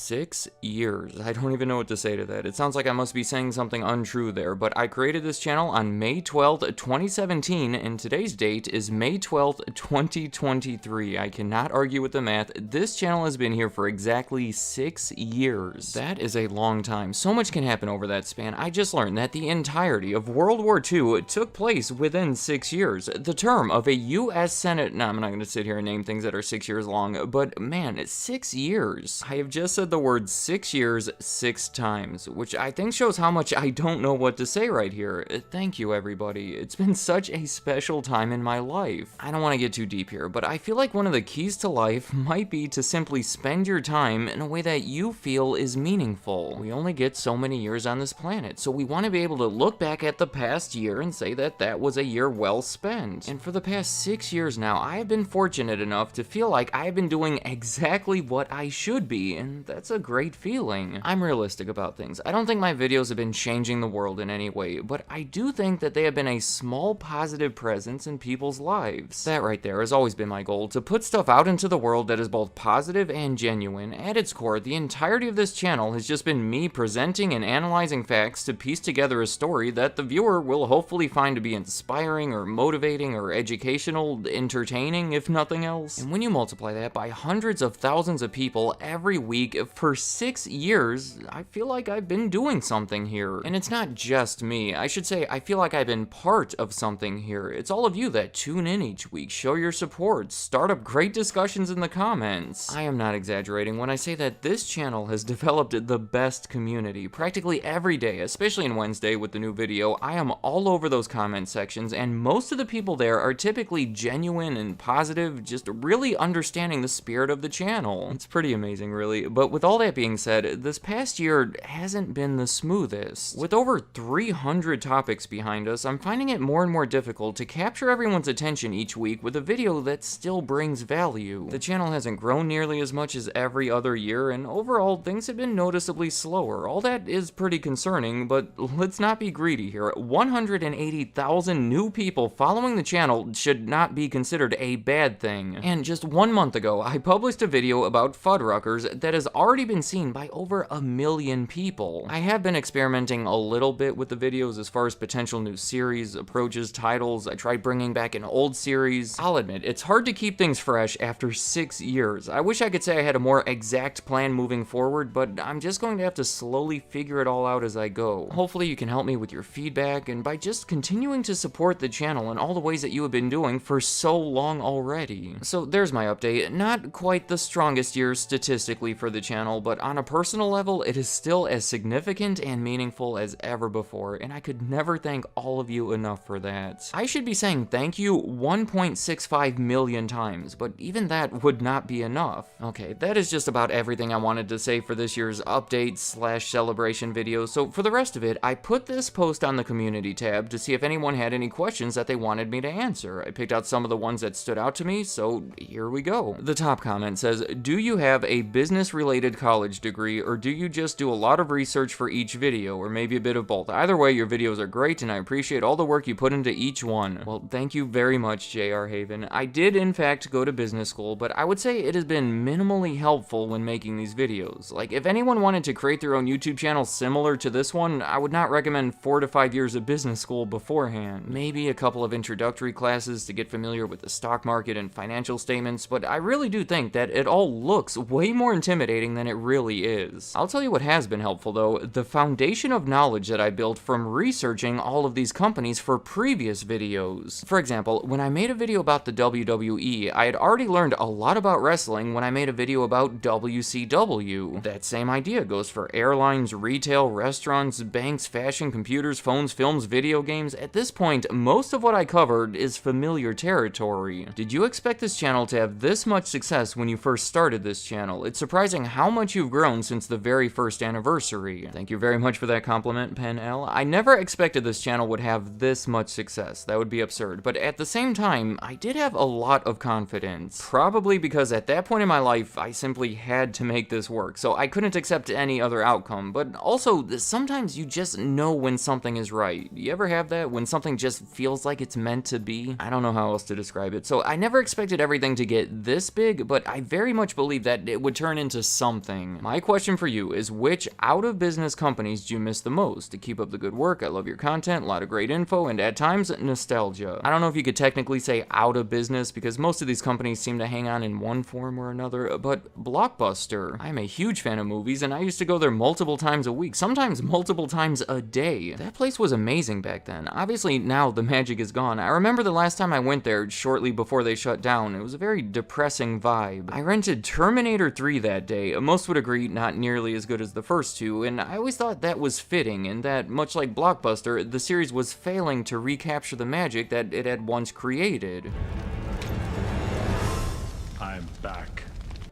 6 years. I don't even know what to say to that. It sounds like I must be saying something untrue there, but I created this channel on May 12th, 2017, and today's date is May 12th, 2023. I cannot argue with the math. This channel has been here for exactly 6 years. That is a long time. So much can happen over that span. I just learned that the entirety of World War II took place within 6 years. The term of a U.S. Senate... No, I'm not going to sit here and name things that are 6 years long, but man, 6 years. I have just said the word 6 years 6 times, which I think shows how much I don't know what to say right here. Thank you, everybody. It's been such a special time in my life. I don't want to get too deep here, but I feel like one of the keys to life might be to simply spend your time in a way that you feel is meaningful. We only get so many years on this planet, so we want to be able to look back at the past year and say that that was a year well spent. And for the past 6 years now, I have been fortunate enough to feel like I have been doing exactly what I should be, and that's a great feeling. I'm realistic about things. I don't think my videos have been changing the world in any way, but I do think that they have been a small positive presence in people's lives. That right there has always been my goal, to put stuff out into the world that is both positive and genuine. At its core, the entirety of this channel has just been me presenting and analyzing facts to piece together a story that the viewer will hopefully find to be inspiring or motivating or educational, entertaining, if nothing else. And when you multiply that by hundreds of thousands of people every week for 6 years, I feel like I've been doing something here. And it's not just me. I should say I feel like I've been part of something here. It's all of you that tune in each week, show your support, start up great discussions in the comments. I am not exaggerating when I say that this channel has developed the best community. Practically every day, especially on Wednesday with the new video, I am all over those comment sections, and most of the people there are typically genuine and positive, just really understanding the spirit of the channel. It's pretty amazing, really. But with all that being said, this past year hasn't been the smoothest. With over 300 topics behind us, I'm finding it more and more difficult to capture everyone's attention each week with a video that still brings value. The channel hasn't grown nearly as much as every other year, and overall, things have been noticeably slower. All that is pretty concerning, but let's not be greedy here. 180,000 new people following the channel should not be considered a bad thing. And just 1 month ago, I published a video about Fuddruckers that has already been seen by over 1 million people. I have been experimenting a little bit with the videos as far as potential new series, approaches, titles. I tried bringing back an old series. I'll admit, it's hard to keep things fresh after 6 years. I wish I could say I had a more exact plan moving forward, but I'm just going to have to slowly figure it all out as I go. Hopefully you can help me with your feedback, and by just continuing to support the channel in all the ways that you have been doing for so long already. So there's my update. Not quite the strongest year statistically for the channel, but on a personal level, it is still as significant and meaningful as ever before, and I could never thank all of you enough for that. I should be saying thank you 1.65 million times, but even that would not be enough. Okay, that is just about everything I wanted to say for this year's update/celebration video, so for the rest of it, I put this post on the community tab to see if anyone had any questions that they wanted me to answer. I picked out some of the ones that stood out to me, so here we go. The top comment says, "Do you have a business-related college degree, or do you just do a lot of research for each video, or maybe a bit of both? Either way, your videos are great, and I appreciate all the work you put into each one." Well, thank you very much, J.R. Haven. I did, in fact, go to business school, but I would say it has been minimally helpful when making these videos. Like, if anyone wanted to create their own YouTube channel similar to this one, I would not recommend 4 to 5 years of business school beforehand. Maybe a couple of introductory classes to get familiar with the stock market and financial statements, but I really do think that it all looks way more intimidating than it really is. I'll tell you what has been helpful though, the foundation of knowledge that I built from researching all of these companies for previous videos. For example, when I made a video about the WWE, I had already learned a lot about wrestling when I made a video about WCW. That same idea goes for airlines, retail, restaurants, banks, fashion, computers, phones, films, video games. At this point, most of what I covered is familiar territory. Did you expect this channel to have this much success when you first started this channel? It's surprising how how much you've grown since the very first anniversary. Thank you very much for that compliment, Pen L. I never expected this channel would have this much success. That would be absurd. But at the same time, I did have a lot of confidence. Probably because at that point in my life, I simply had to make this work, so I couldn't accept any other outcome. But also, sometimes you just know when something is right. You ever have that? When something just feels like it's meant to be? I don't know how else to describe it. So I never expected everything to get this big, but I very much believe that it would turn into something. My question for you is, which out-of-business companies do you miss the most? To keep up the good work, I love your content, a lot of great info, and at times, nostalgia. I don't know if you could technically say out of business, because most of these companies seem to hang on in one form or another, but Blockbuster. I'm a huge fan of movies, and I used to go there multiple times a week, sometimes multiple times a day. That place was amazing back then. Obviously, now the magic is gone. I remember the last time I went there, shortly before they shut down. It was a very depressing vibe. I rented Terminator 3 that day. Most would agree not nearly as good as the first two, and I always thought that was fitting, and that, much like Blockbuster, the series was failing to recapture the magic that it had once created. I'm back.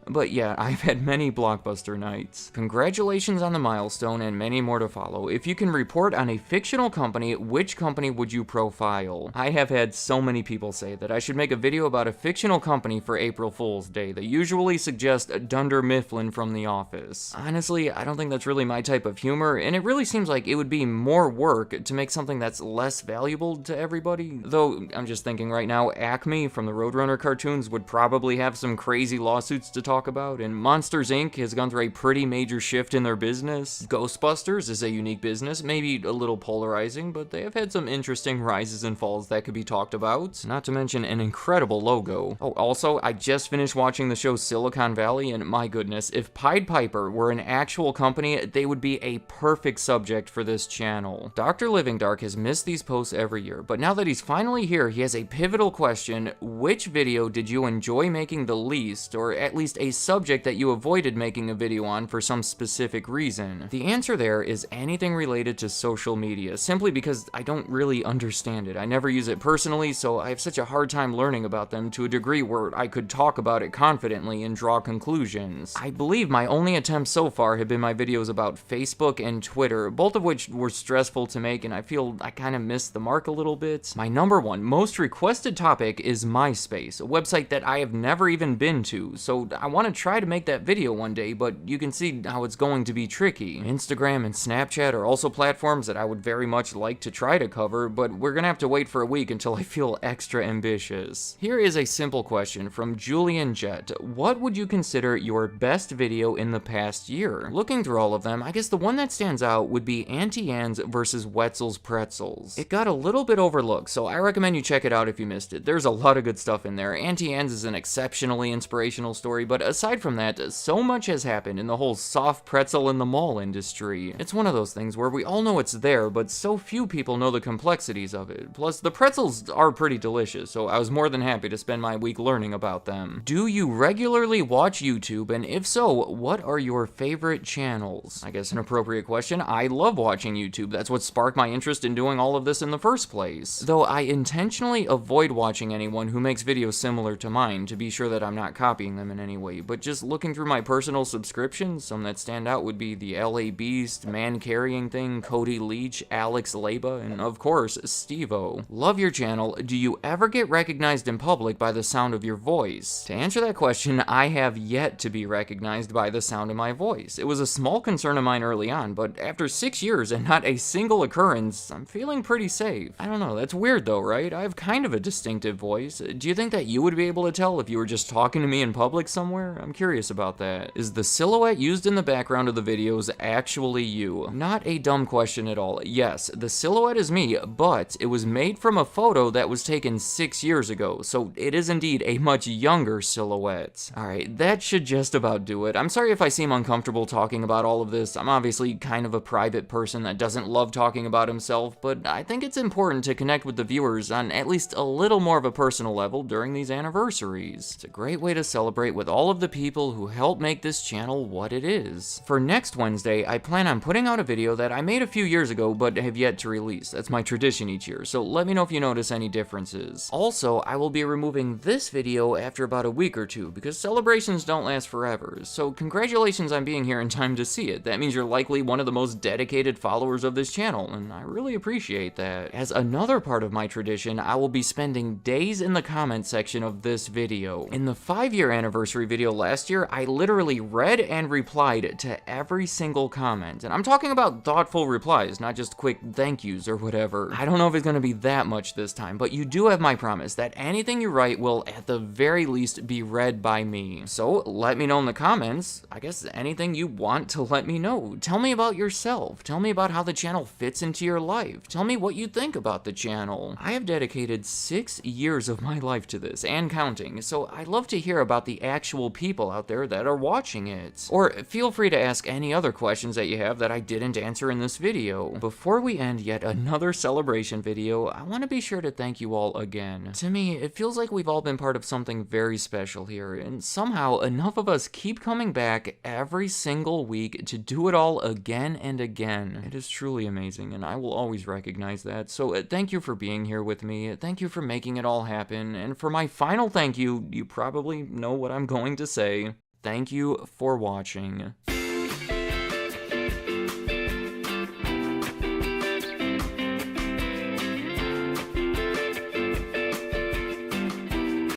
But yeah, I've had many Blockbuster nights. Congratulations on the milestone and many more to follow. If you can report on a fictional company, which company would you profile? I have had so many people say that I should make a video about a fictional company for April Fool's Day. They usually suggest Dunder Mifflin from The Office. Honestly, I don't think that's really my type of humor, and it really seems like it would be more work to make something that's less valuable to everybody. Though, I'm just thinking right now, Acme from the Roadrunner cartoons would probably have some crazy lawsuits to talk about, and Monsters Inc. has gone through a pretty major shift in their business. Ghostbusters is a unique business, maybe a little polarizing, but they have had some interesting rises and falls that could be talked about, not to mention an incredible logo. Oh, also, I just finished watching the show Silicon Valley, and my goodness, if Pied Piper were an actual company, they would be a perfect subject for this channel. Dr. Living Dark has missed these posts every year, but now that he's finally here, he has a pivotal question: which video did you enjoy making the least, or at least a subject that you avoided making a video on for some specific reason? The answer there is anything related to social media, simply because I don't really understand it. I never use it personally, so I have such a hard time learning about them to a degree where I could talk about it confidently and draw conclusions. I believe my only attempts so far have been my videos about Facebook and Twitter, both of which were stressful to make, and I feel I kind of missed the mark a little bit. My number one most requested topic is MySpace, a website that I have never even been to, so I want to try to make that video one day, but you can see how it's going to be tricky. Instagram and Snapchat are also platforms that I would very much like to try to cover, but we're gonna have to wait for a week until I feel extra ambitious. Here is a simple question from Julian Jett. What would you consider your best video in the past year? Looking through all of them, I guess the one that stands out would be Auntie Anne's versus Wetzel's Pretzels. It got a little bit overlooked, so I recommend you check it out if you missed it. There's a lot of good stuff in there. Auntie Anne's is an exceptionally inspirational story, but aside from that, so much has happened in the whole soft pretzel in the mall industry. It's one of those things where we all know it's there, but so few people know the complexities of it. Plus, the pretzels are pretty delicious, so I was more than happy to spend my week learning about them. Do you regularly watch YouTube, and if so, what are your favorite channels? I guess an appropriate question. I love watching YouTube. That's what sparked my interest in doing all of this in the first place. Though I intentionally avoid watching anyone who makes videos similar to mine to be sure that I'm not copying them in any way, but just looking through my personal subscriptions, some that stand out would be the LA Beast, Man Carrying Thing, Cody Leach, Alex Leba, and of course, Steve-O. Love your channel. Do you ever get recognized in public by the sound of your voice? To answer that question, I have yet to be recognized by the sound of my voice. It was a small concern of mine early on, but after 6 years and not a single occurrence, I'm feeling pretty safe. I don't know, that's weird though, right? I have kind of a distinctive voice. Do you think that you would be able to tell if you were just talking to me in public somewhere? I'm curious about that. Is the silhouette used in the background of the videos actually you? Not a dumb question at all. Yes, the silhouette is me, but it was made from a photo that was taken 6 years ago, so it is indeed a much younger silhouette. Alright, that should just about do it. I'm sorry if I seem uncomfortable talking about all of this. I'm obviously kind of a private person that doesn't love talking about himself, but I think it's important to connect with the viewers on at least a little more of a personal level during these anniversaries. It's a great way to celebrate with all of of the people who helped make this channel what it is. For next Wednesday, I plan on putting out a video that I made a few years ago but have yet to release. That's my tradition each year, so let me know if you notice any differences. Also, I will be removing this video after about a week or two because celebrations don't last forever, so congratulations on being here in time to see it. That means you're likely one of the most dedicated followers of this channel, and I really appreciate that. As another part of my tradition, I will be spending days in the comment section of this video. In the 5-year anniversary video last year, I literally read and replied to every single comment, and I'm talking about thoughtful replies, not just quick thank yous or whatever. I don't know if it's gonna be that much this time, but you do have my promise that anything you write will at the very least be read by me. So let me know in the comments, I guess anything you want to let me know. Tell me about yourself. Tell me about how the channel fits into your life. Tell me what you think about the channel. I have dedicated 6 years of my life to this and counting, so I'd love to hear about the actual people out there that are watching it. Or feel free to ask any other questions that you have that I didn't answer in this video. Before we end yet another celebration video, I want to be sure to thank you all again. To me, it feels like we've all been part of something very special here, and somehow enough of us keep coming back every single week to do it all again and again. It is truly amazing, and I will always recognize that. So thank you for being here with me. Thank you for making it all happen. And for my final thank you, you probably know what I'm going to say. Thank you for watching.